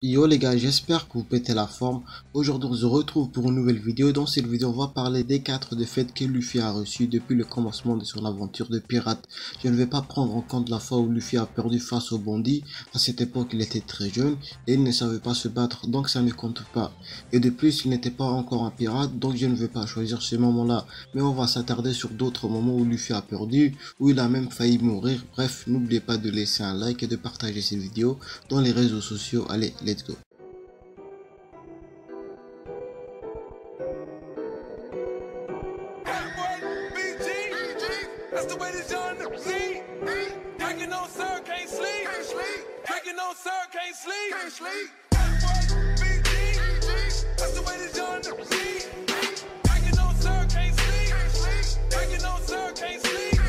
Yo les gars, j'espère que vous pétez la forme. Aujourd'hui on se retrouve pour une nouvelle vidéo. Dans cette vidéo on va parler des 4 défaites que Luffy a reçues depuis le commencement de son aventure de pirate. Je ne vais pas prendre en compte la fois où Luffy a perdu face au bandit. À cette époque il était très jeune et il ne savait pas se battre, donc ça ne compte pas. Et de plus il n'était pas encore un pirate, donc je ne vais pas choisir ce moment là. Mais on va s'attarder sur d'autres moments où Luffy a perdu, où il a même failli mourir. Bref, n'oubliez pas de laisser un like et de partager cette vidéo dans les réseaux sociaux. Allez, let's go. That's the way this young see. Drinking on sir, can't sleep. Drinking on sir, can't sleep. That's the way this young see. Drinking on sir, can't sleep. Drinking on sir, can't sleep.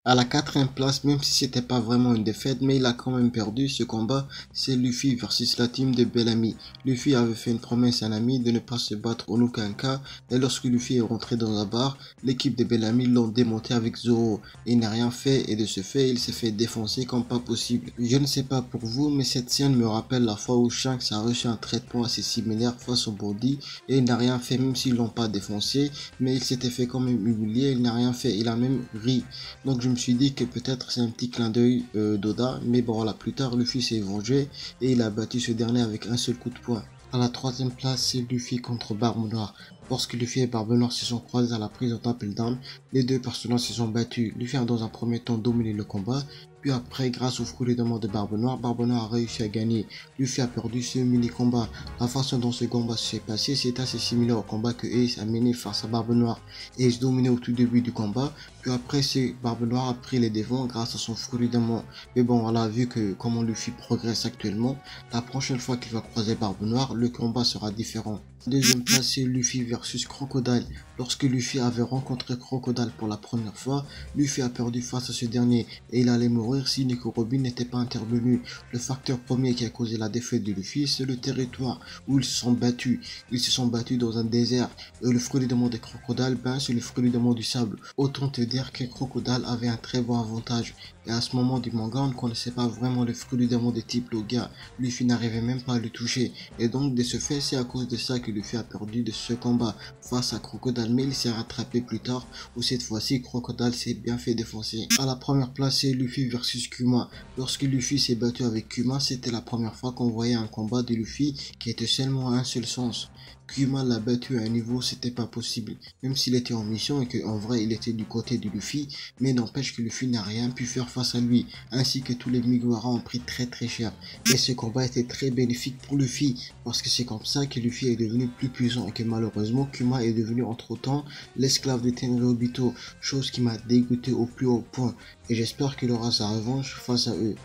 À la 4e place, même si c'était pas vraiment une défaite, mais il a quand même perdu ce combat, c'est Luffy versus la team de Bellamy. Luffy avait fait une promesse à un ami de ne pas se battre au Nuka-Nka, et lorsque Luffy est rentré dans la barre, l'équipe de Bellamy l'ont démonté avec Zoro. Il n'a rien fait et de ce fait, il s'est fait défoncer comme pas possible. Je ne sais pas pour vous, mais cette scène me rappelle la fois où Shanks a reçu un traitement assez similaire face au bandit, et il n'a rien fait même s'ils l'ont pas défoncé, mais il s'était fait quand même humilier, il n'a rien fait, il a même ri. Donc je me suis dit que peut-être c'est un petit clin d'œil d'Oda, mais bon voilà, plus tard Luffy s'est vengé et il a battu ce dernier avec un seul coup de poing. À la 3e place, c'est Luffy contre Barbe Noire. Lorsque Luffy et Barbe Noire se sont croisés à la prise en Temple Down, les deux personnages se sont battus. Luffy a dans un premier temps dominé le combat, puis après, grâce au fruit de mort de Barbe Noire a réussi à gagner. Luffy a perdu ce mini-combat. La façon dont ce combat s'est passé, c'est assez similaire au combat que Ace a mené face à Barbe Noire. Ace dominait au tout début du combat, puis après, Barbe Noire a pris les devants grâce à son fruit de mort. Mais bon, voilà, vu que comment Luffy progresse actuellement, la prochaine fois qu'il va croiser Barbe Noire, le combat sera différent. Deuxième place, c'est Luffy versus Crocodile. Lorsque Luffy avait rencontré Crocodile pour la première fois, Luffy a perdu face à ce dernier et il allait mourir si Nico Robin n'était pas intervenu. Le facteur premier qui a causé la défaite de Luffy, c'est le territoire où ils se sont battus. Ils se sont battus dans un désert. Et le fruit du monde des crocodiles, ben c'est le fruit du monde du sable. Autant te dire que Crocodile avait un très bon avantage. Et à ce moment du manga, on ne connaissait pas vraiment le fruit du monde de type Loga. Luffy n'arrivait même pas à le toucher. Et donc de ce fait, c'est à cause de ça que Luffy a perdu de ce combat face à Crocodile, mais il s'est rattrapé plus tard où cette fois-ci Crocodile s'est bien fait défoncer. À la première place, c'est Luffy versus Kuma. Lorsque Luffy s'est battu avec Kuma, c'était la première fois qu'on voyait un combat de Luffy qui était seulement à un seul sens. Kuma l'a battu à un niveau, c'était pas possible, même s'il était en mission et qu'en vrai il était du côté de Luffy, mais n'empêche que Luffy n'a rien pu faire face à lui, ainsi que tous les Mugiwara ont pris très cher. Et ce combat était très bénéfique pour Luffy, parce que c'est comme ça que Luffy est devenu plus puissant et que malheureusement Kuma est devenu entre temps l'esclave de Tenryubito, chose qui m'a dégoûté au plus haut point, et j'espère qu'il aura sa revanche face à eux.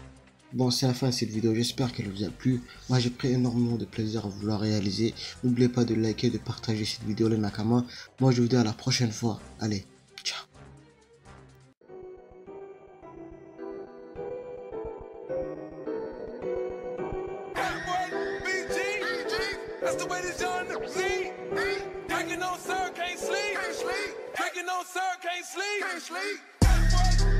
Bon, c'est la fin de cette vidéo, j'espère qu'elle vous a plu. Moi j'ai pris énormément de plaisir à vous la réaliser. N'oubliez pas de liker, de partager cette vidéo les Nakama. Moi je vous dis à la prochaine fois. Allez, ciao. That's the way this young see. Drinking on sir, can't sleep. Drinking on sir, can't sleep.